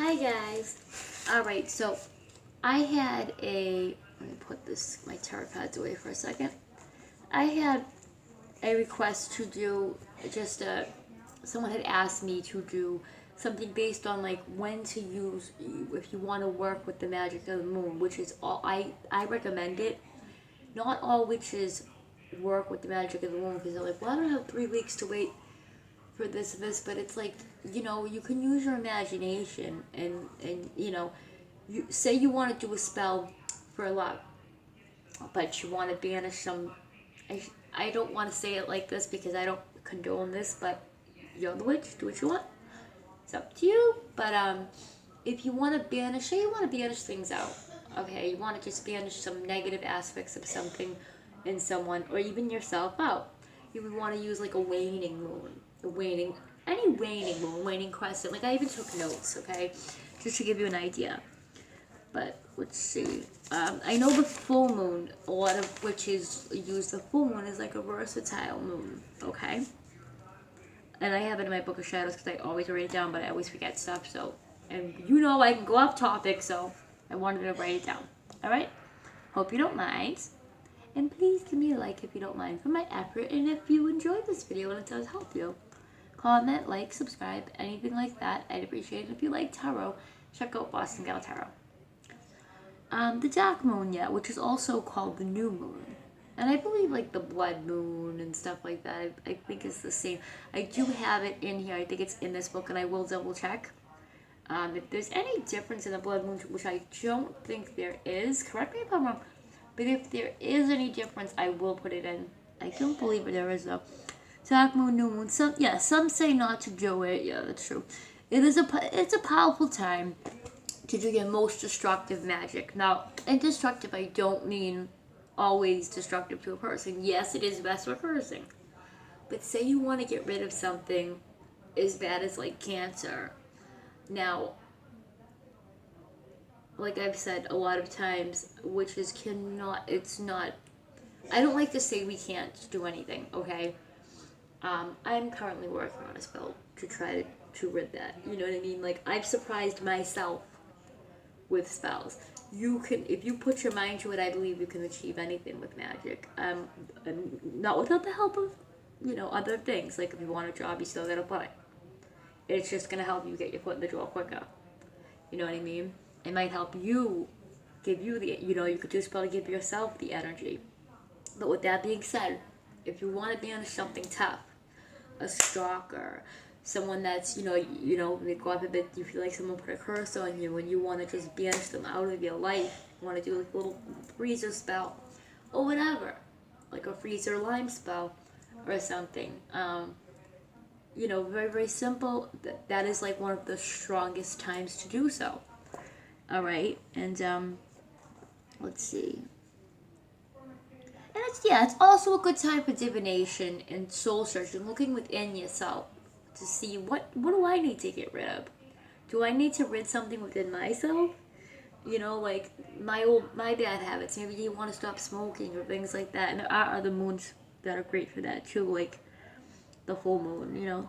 Hi guys. Alright, so I had let me put my tarot cards away for a second. I had a request to do someone had asked me to do something based on like when to use, if you want to work with the magic of the moon, which is all, I recommend it. Not all witches work with the magic of the moon because they're like, well, I don't have 3 weeks to wait for this, but it's like, you can use your imagination and you say you want to do a spell for luck, but you want to banish some. I don't want to say it like this because I don't condone this, but you're the witch, do what you want. It's up to you. But if you want to banish, say you want to banish things out, okay, you want to just banish some negative aspects of something in someone or even yourself out. You would want to use like a waning moon, any waning moon, waning crescent. Like I even took notes, okay, just to give you an idea. But let's see. I know the full moon, a lot of witches use the full moon as like a versatile moon, okay? And I have it in my book of shadows because I always write it down, but I always forget stuff, so. And I can go off topic, so I wanted to write it down. Alright? Hope you don't mind. And please give me a like if you don't mind for my effort, and if you enjoyed this video and it does help you. Comment, like, subscribe, anything like that. I'd appreciate it. If you like tarot, check out Boston Gal Tarot. The dark moon, yeah, which is also called the new moon. And I believe like the blood moon and stuff like that, I think it's the same. I do have it in here. I think it's in this book, and I will double check. If there's any difference in the blood moon, which I don't think there is, correct me if I'm wrong, but if there is any difference, I will put it in. I don't believe there is though. Dark moon, new moon. Some say not to do it. Yeah, that's true. It's a powerful time to do your most destructive magic. Now, in destructive, I don't mean always destructive to a person. Yes, it is best for cursing. But say you want to get rid of something as bad as like cancer. Now, like I've said a lot of times, witches I don't like to say we can't do anything, okay? I'm currently working on a spell to try to rid that. You know what I mean? Like, I've surprised myself with spells. If you put your mind to it, I believe you can achieve anything with magic. Not without the help of, other things. Like if you want a job, you still gotta apply. It's just gonna help you get your foot in the door quicker. You know what I mean? It might help you, give you you could do a spell to give yourself the energy. But with that being said, if you want to banish something tough, a stalker, someone that's, God forbid, you feel like someone put a curse on you and you want to just banish them out of your life, you want to do like a little freezer spell or whatever, like a freezer lime spell or something. Very, very simple. That is like one of the strongest times to do so. Alright, and let's see. And it's also a good time for divination and soul searching, looking within yourself to see what do I need to get rid of? Do I need to rid something within myself? Like my bad habits. Maybe you want to stop smoking or things like that. And there are other moons that are great for that too, like the full moon.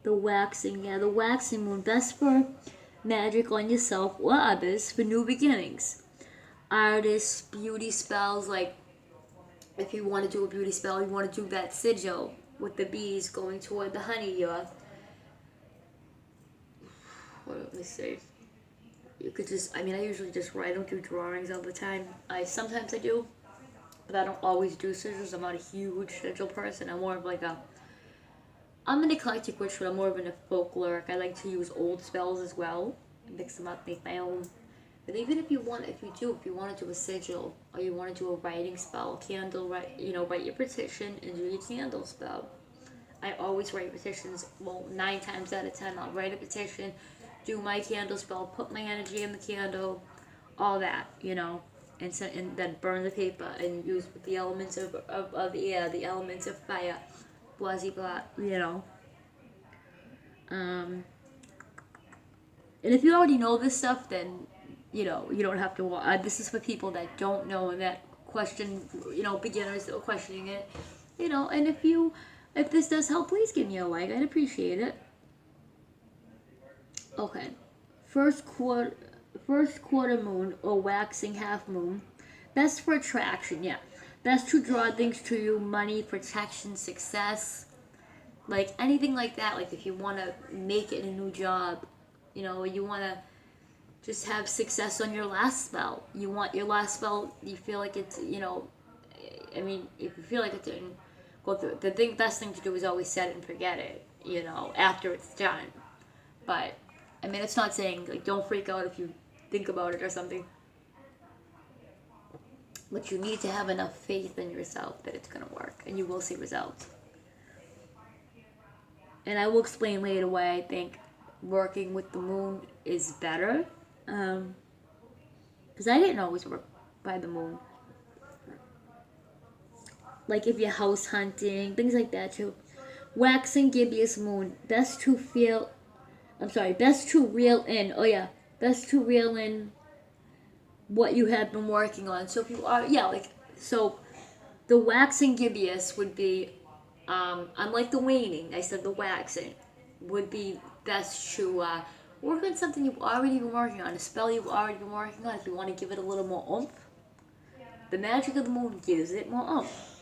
The waxing moon, best for magic on yourself or others for new beginnings. Artists, beauty spells, like if you want to do a beauty spell, you want to do that sigil with the bees going toward the honey. Let me see. You could I usually just write. I don't do drawings all the time. Sometimes I do, but I don't always do sigils. I'm not a huge sigil person. I'm more of like I'm an eclectic witch, but I'm more of a folkloric. I like to use old spells as well, mix them up, make my own. But even if you want to do a sigil, or you want to do a writing spell, candle, write your petition and do your candle spell. I always write petitions. Well, 9 times out of 10, I'll write a petition, do my candle spell, put my energy in the candle, all that, and then burn the paper and use the elements of air, the elements of fire. Blah, blah. And if you already know this stuff, then, you don't have to, this is for people that don't know and that question, beginners that are questioning it, and if you If this does help, please give me a like. I'd appreciate it. Okay. First quarter, first quarter moon or waxing half moon. Best for attraction, yeah. Best to draw things to you, money, protection, success. Like anything like that. Like if you want to make it in a new job, you want to just have success on your last spell. You want your last spell, you feel like it's, I mean, if you feel like it didn't go through, best thing to do is always set it and forget it, after it's done. But, I mean, it's not saying, like, don't freak out if you think about it or something. But you need to have enough faith in yourself that it's going to work, and you will see results. And I will explain later why I think working with the moon is better. Because I didn't always work by the moon. Like if you're house hunting, things like that too. Waxing gibbous moon. Best to reel in. Oh yeah. Best to reel in what you have been working on. So if you are, so the waxing gibbous would be, unlike the waning, I said the waxing would be best to work on something you've already been working on, a spell you've already been working on. If you want to give it a little more oomph, the magic of the moon gives it more oomph.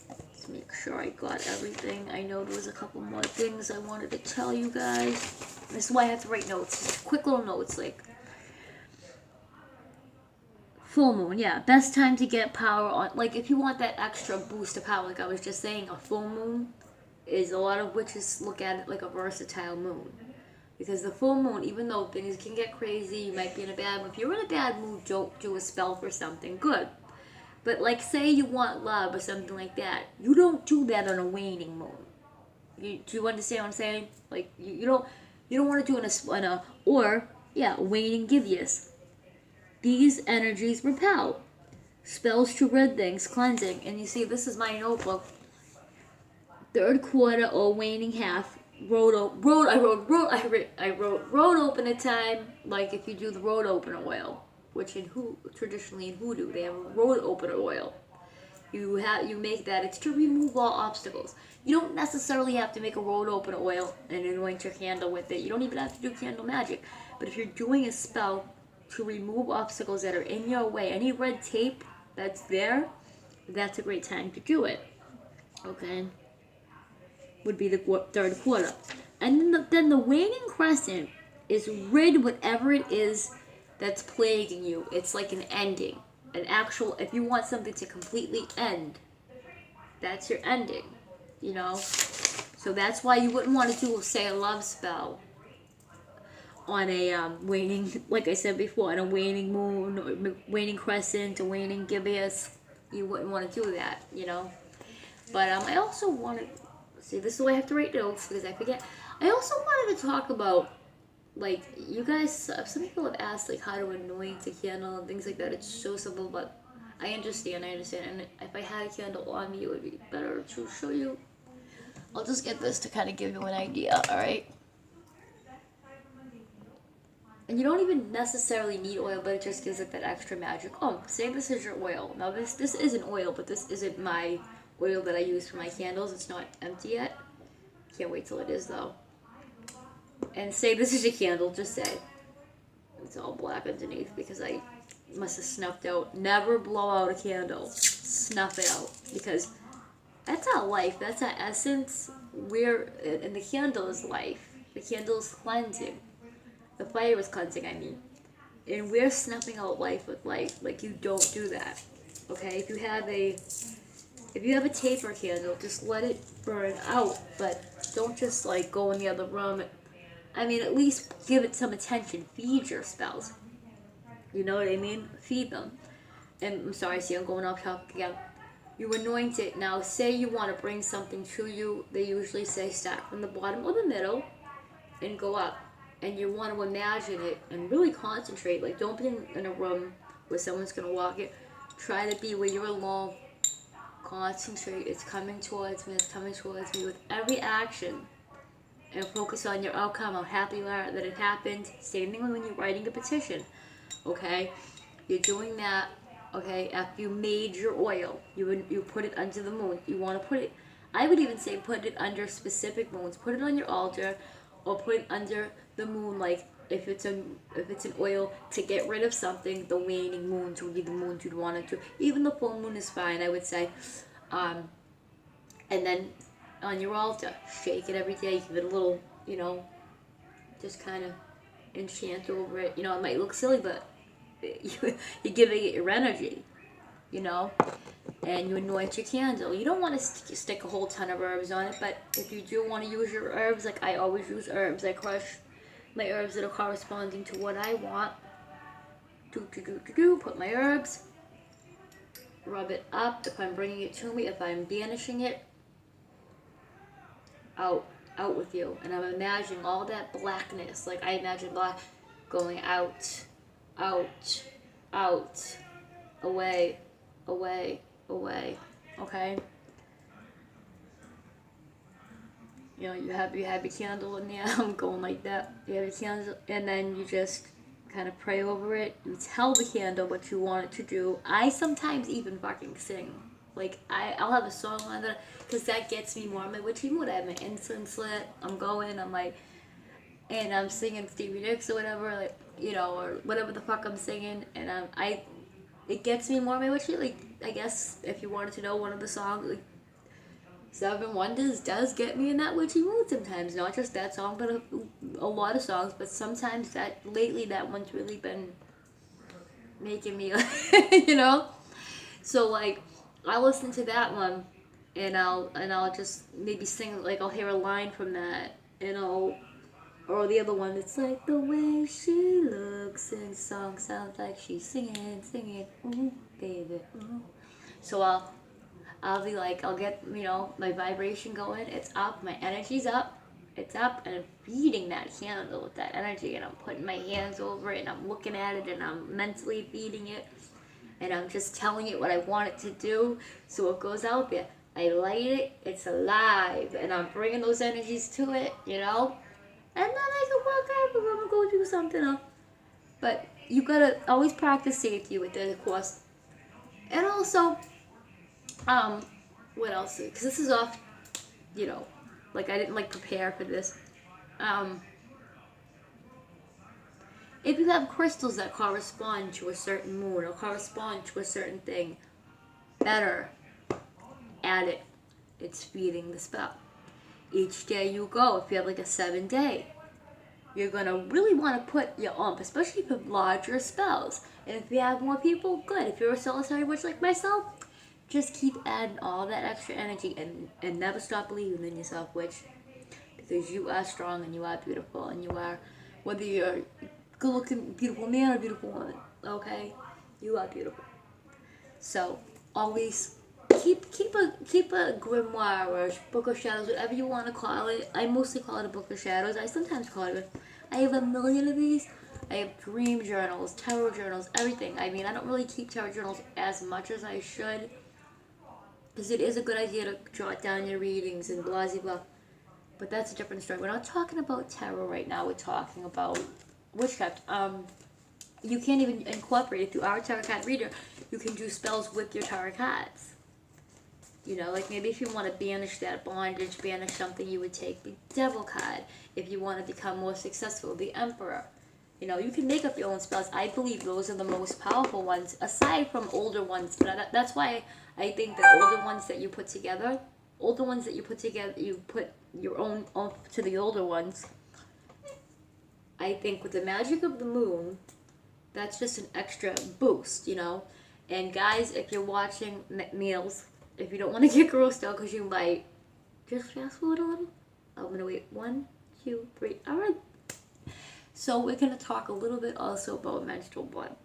Let's make sure I got everything. I know there was a couple more things I wanted to tell you guys. This is why I have to write notes, just quick little notes, like full moon, yeah. Best time to get power on, like if you want that extra boost of power, like I was just saying, a full moon is, a lot of witches look at it like a versatile moon. Because the full moon, even though things can get crazy, you might be in a bad mood. If you're in a bad mood, don't do a spell for something good. But like say you want love or something like that, you don't do that on a waning moon. Do you understand what I'm saying? Like you don't want to do it on a waning gibbous. These energies repel. Spells to rid things, cleansing. And you see, this is my notebook. Third quarter or waning half. I wrote road opener time, like if you do the road opener oil, which traditionally in hoodoo they have a road opener oil. You make that, it's to remove all obstacles. You don't necessarily have to make a road opener oil and anoint your candle with it. You don't even have to do candle magic. But if you're doing a spell to remove obstacles that are in your way, any red tape that's there, that's a great time to do it. Okay? Would be the third quarter. And then the waning crescent is rid whatever it is that's plaguing you. It's like an ending. An actual, if you want something to completely end, that's your ending. So that's why you wouldn't want to do, say, a love spell on a waning, like I said before, on a waning moon, or waning crescent, or waning gibbous. You wouldn't want to do that, But I also wanted, see, this is the way I have to write notes because I forget. I also wanted to talk about, like, you guys, some people have asked, like, how to anoint a candle and things like that. It's so simple, but I understand. And if I had a candle on me, it would be better to show you. I'll just get this to kind of give you an idea, alright? And you don't even necessarily need oil, but it just gives it that extra magic. Oh, say this is your oil. Now, this isn't oil, but this isn't my oil that I use for my candles. It's not empty yet. Can't wait till it is, though. And say this is a candle, just say. It's all black underneath because I must have snuffed out. Never blow out a candle. Snuff it out. Because that's our life. That's our essence. And the candle is life. The candle is cleansing. The fire is cleansing, I mean. And we're snuffing out life with life. Like, you don't do that. Okay? If you have a taper candle, just let it burn out. But don't just, like, go in the other room. I mean, at least give it some attention. Feed your spells. You know what I mean? Feed them. And I'm sorry, see, I'm going off topic again. You anoint it. Now, say you want to bring something to you. They usually say start from the bottom or the middle and go up. And you want to imagine it and really concentrate. Like, don't be in a room where someone's going to walk it. Try to be where you're alone. Concentrate. It's coming towards me. It's coming towards me with every action. And focus on your outcome, how happy you are that it happened. Same thing when you're writing a petition. Okay? You're doing that. Okay? After you made your oil, you put it under the moon. You want to put it I would even say put it under specific moons. Put it on your altar, or put it under the moon. Like if it's an oil to get rid of something, the waning moons would be the moons you'd want it to. Even the full moon is fine, I would say. And then on your altar, shake it every day. Give it a little, just kind of enchant over it. It might look silly, but you're giving it your energy. And you anoint your candle. You don't want to stick a whole ton of herbs on it, but if you do want to use your herbs, like I always use herbs, I crush my herbs that are corresponding to what I want. Put my herbs, rub it up if I'm bringing it to me, if I'm banishing it, out with you. And I'm imagining all that blackness, like I imagine black going out, away, okay? You have your candle in there. I'm going like that. You have your candle, and then you just kind of pray over it. You tell the candle what you want it to do. I sometimes even fucking sing. Like, I'll have a song on that, because that gets me more in my witchy mood. I have my incense lit. I'm going, I'm like, and I'm singing Stevie Nicks or whatever, like, or whatever the fuck I'm singing, and it gets me more in my witchy. Like, I guess if you wanted to know one of the songs, like, Seven Wonders does get me in that witchy mood sometimes. Not just that song, but a lot of songs. But sometimes lately that one's really been making me, So like, I'll listen to that one, and I'll just maybe sing, like I'll hear a line from that, or the other one, it's like the way she looks, and the song sounds like she's singing, ooh, baby, ooh. So I'll be like, I'll get, my vibration going, it's up, my energy's up, it's up, and I'm feeding that candle with that energy, and I'm putting my hands over it, and I'm looking at it, and I'm mentally feeding it, and I'm just telling it what I want it to do, so it goes out there. I light it, it's alive, and I'm bringing those energies to it, and then I can walk out of the room and go do something else. But you gotta always practice safety with it, of course. And also, what else? Because this is off, like I didn't prepare for this. If you have crystals that correspond to a certain moon or correspond to a certain thing, better add it. It's feeding the spell. Each day you go, if you have like a 7-day, you're gonna really want to put your oomph, especially for larger spells. And if you have more people, good. If you're a solitary witch like myself, just keep adding all that extra energy and never stop believing in yourself, witch. Because you are strong and you are beautiful and you are, whether you're a good-looking beautiful man or beautiful woman, okay? You are beautiful. So always keep a grimoire or book of shadows, whatever you want to call it. I mostly call it a book of shadows. I sometimes call it I have a million of these. I have dream journals, tarot journals, everything. I mean, I don't really keep tarot journals as much as I should, because it is a good idea to jot down your readings and blah blah blah. But that's a different story. We're not talking about tarot right now. We're talking about witchcraft. You can't even incorporate, if you are a tarot card reader, you can do spells with your tarot cards. Like maybe if you want to banish that bondage, banish something, you would take the Devil card. If you want to become more successful, the Emperor. You can make up your own spells. I believe those are the most powerful ones, aside from older ones. That's why I think that older ones that you put together, you put your own oomph to the older ones. I think with the magic of the moon, that's just an extra boost, And guys, if you're watching, males, if you don't want to get grossed out because you might, just fast forward a little. I'm going to wait 1, 2, 3. All right. So we're going to talk a little bit also about menstrual blood.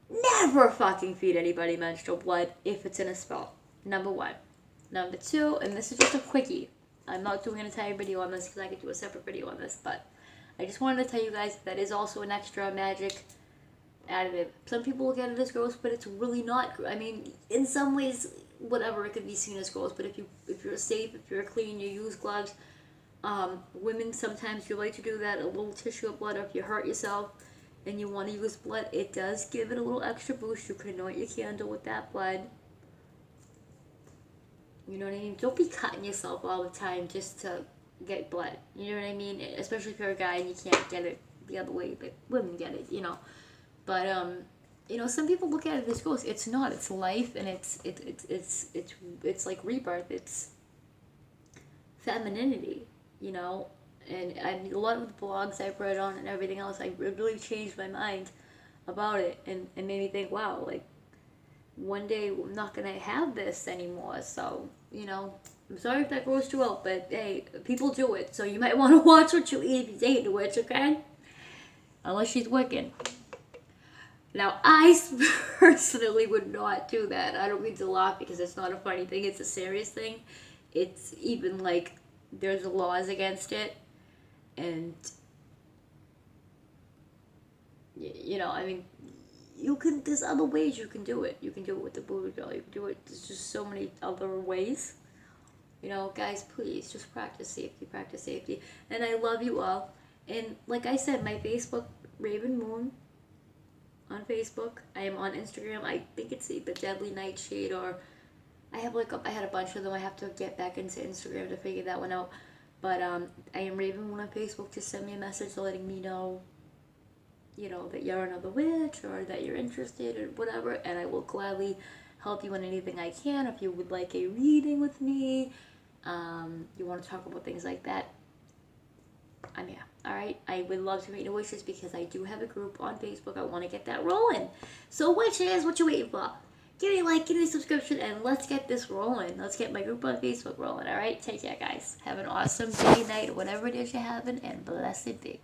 Never fucking feed anybody menstrual blood if it's in a spell. Number 1. Number 2, and this is just a quickie. I'm not doing an entire video on this because I could do a separate video on this, but I just wanted to tell you guys that is also an extra magic additive. Some people look at it as gross, but it's really not. I mean, in some ways, whatever, it could be seen as gross, but if you're safe, if you're clean, you use gloves. Women, sometimes you like to do that, a little tissue of blood, or if you hurt yourself and you want to use blood, it does give it a little extra boost. You can anoint your candle with that blood. You know what I mean? Don't be cutting yourself all the time just to get blood. You know what I mean? Especially if you're a guy and you can't get it the other way, but women get it, you know. But some people look at it as gross. It's not. It's life, and it's like rebirth. It's femininity, you know. And a lot of the blogs I've read on and everything else, I really changed my mind about it, and made me think, wow, like one day I'm not gonna have this anymore. So I'm sorry if that grossed you out, but hey, people do it, so you might want to watch what you eat if you take the witch, okay? Unless she's Wiccan. Now, I personally would not do that. I don't mean to laugh because it's not a funny thing. It's a serious thing. It's even like there's laws against it. And, I mean, there's other ways you can do it. You can do it with the voodoo doll. You can do it, there's just so many other ways. Guys, please, just practice safety. And I love you all. And like I said, my Facebook, Raven Moon, on Facebook. I am on Instagram. I think it's the Deadly Nightshade, or I had a bunch of them. I have to get back into Instagram to figure that one out. But I am Raven Moon on Facebook. Just send me a message letting me know, that you're another witch or that you're interested or whatever, and I will gladly help you in anything I can. If you would like a reading with me, you want to talk about things like that, I'm here. Alright, I would love to meet new witches because I do have a group on Facebook. I want to get that rolling. So witches, what you waiting for? Give me a like, give me a subscription, and let's get this rolling. Let's get my group on Facebook rolling. Alright, take care guys. Have an awesome day, night, whatever it is you're having, and blessed be.